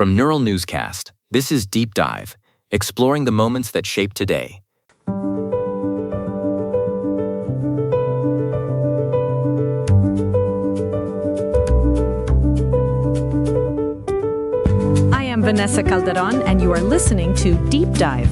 From Neural Newscast, this is Deep Dive, exploring the moments that shape today. I am Vanessa Calderon, and you are listening to Deep Dive.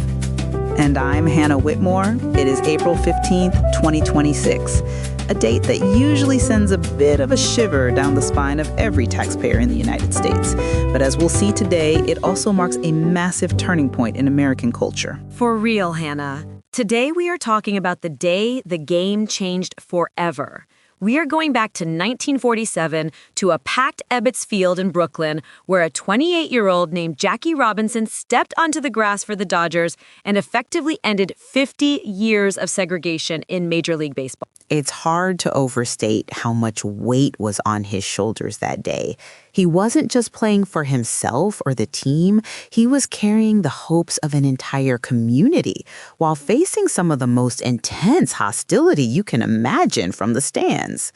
And I'm Hannah Whitmore. It is April 15th, 2026, a date that usually sends a bit of a shiver down the spine of every taxpayer in the United States. But as we'll see today, it also marks a massive turning point in American culture. For real, Hannah. Today we are talking about the day the game changed forever. We are going back to 1947 to a packed Ebbets Field in Brooklyn, where a 28-year-old named Jackie Robinson stepped onto the grass for the Dodgers and effectively ended 50 years of segregation in Major League Baseball. It's hard to overstate how much weight was on his shoulders that day. He wasn't just playing for himself or the team, he was carrying the hopes of an entire community while facing some of the most intense hostility you can imagine from the stands.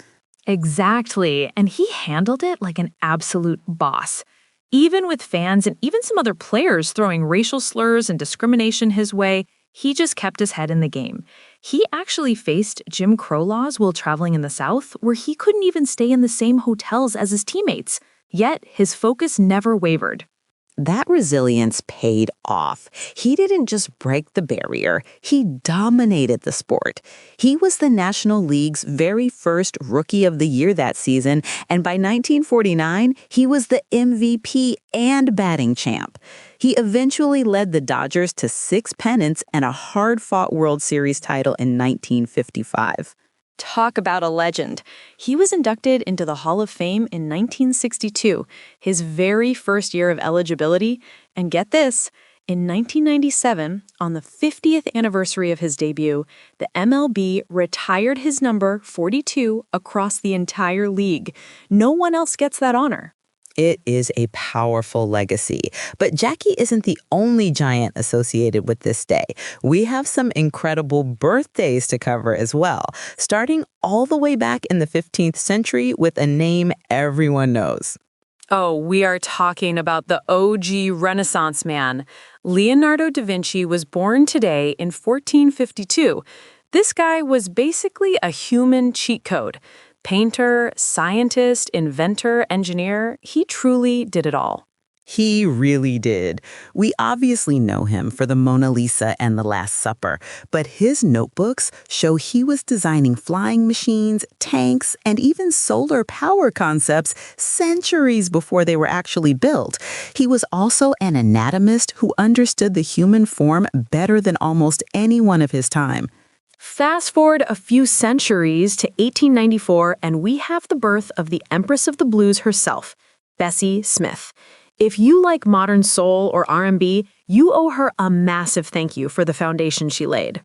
Exactly, and he handled it like an absolute boss. Even with fans and even some other players throwing racial slurs and discrimination his way, he just kept his head in the game. He actually faced Jim Crow laws while traveling in the South, where he couldn't even stay in the same hotels as his teammates. Yet, his focus never wavered. That resilience paid off. He didn't just break the barrier, he dominated the sport. He was the National League's very first Rookie of the Year that season, and by 1949, he was the MVP and batting champ. He eventually led the Dodgers to 6 pennants and a hard-fought World Series title in 1955. Talk about a legend. He was inducted into the Hall of Fame in 1962, his very first year of eligibility. And get this, in 1997, on the 50th anniversary of his debut, the MLB retired his number 42 across the entire league. No one else gets that honor. It is a powerful legacy. But Jackie isn't the only giant associated with this day. We have some incredible birthdays to cover as well, starting all the way back in the 15th century with a name everyone knows. Oh, we are talking about the OG Renaissance man. Leonardo da Vinci was born today in 1452. This guy was basically a human cheat code. Painter, scientist, inventor, engineer, he truly did it all. He really did. We obviously know him for the Mona Lisa and the Last Supper, but his notebooks show he was designing flying machines, tanks, and even solar power concepts centuries before they were actually built. He was also an anatomist who understood the human form better than almost anyone of his time. Fast forward a few centuries to 1894, and we have the birth of the Empress of the Blues herself, Bessie Smith. If you like modern soul or R&B, you owe her a massive thank you for the foundation she laid.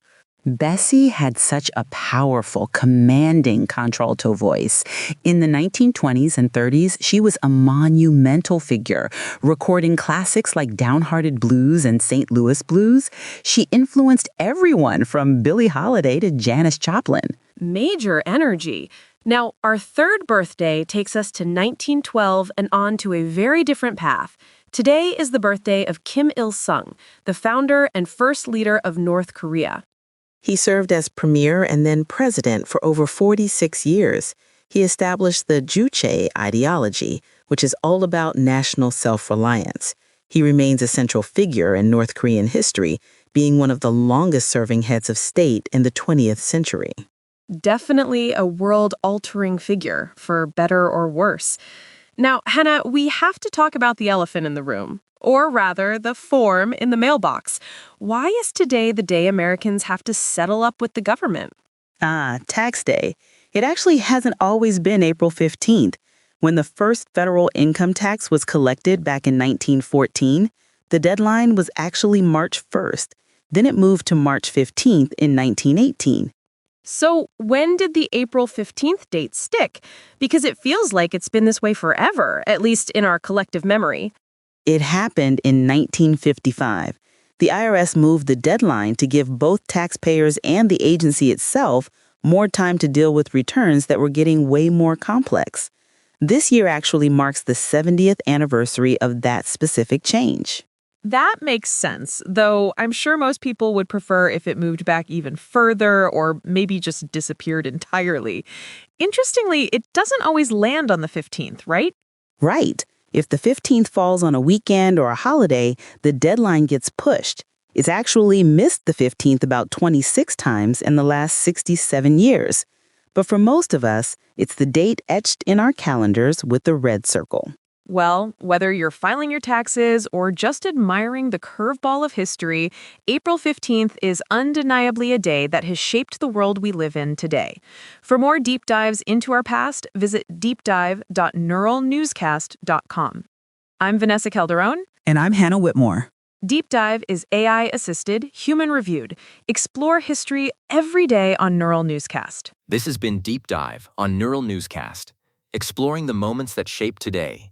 Bessie had such a powerful, commanding contralto voice. In the 1920s and 30s, she was a monumental figure, recording classics like Downhearted Blues and St. Louis Blues. She influenced everyone from Billie Holiday to Janis Joplin. Major energy. Now, our third birthday takes us to 1912 and on to a very different path. Today is the birthday of Kim Il-sung, the founder and first leader of North Korea. He served as premier and then president for over 46 years. He established the Juche ideology, which is all about national self-reliance. He remains a central figure in North Korean history, being one of the longest-serving heads of state in the 20th century. Definitely a world-altering figure, for better or worse. Now, Hannah, we have to talk about the elephant in the room. Or rather, the form in the mailbox. Why is today the day Americans have to settle up with the government? Tax day. It actually hasn't always been April 15th. When the first federal income tax was collected back in 1914, the deadline was actually March 1st. Then it moved to March 15th in 1918. So when did the April 15th date stick? Because it feels like it's been this way forever, at least in our collective memory. It happened in 1955. The IRS moved the deadline to give both taxpayers and the agency itself more time to deal with returns that were getting way more complex. This year actually marks the 70th anniversary of that specific change. That makes sense, though I'm sure most people would prefer if it moved back even further or maybe just disappeared entirely. Interestingly, it doesn't always land on the 15th, right? Right. If the 15th falls on a weekend or a holiday, the deadline gets pushed. It's actually missed the 15th about 26 times in the last 67 years. But for most of us, it's the date etched in our calendars with the red circle. Well, whether you're filing your taxes or just admiring the curveball of history, April 15th is undeniably a day that has shaped the world we live in today. For more deep dives into our past, visit deepdive.neuralnewscast.com. I'm Vanessa Calderon. And I'm Hannah Whitmore. Deep Dive is AI-assisted, human-reviewed. Explore history every day on Neural Newscast. This has been Deep Dive on Neural Newscast, exploring the moments that shape today.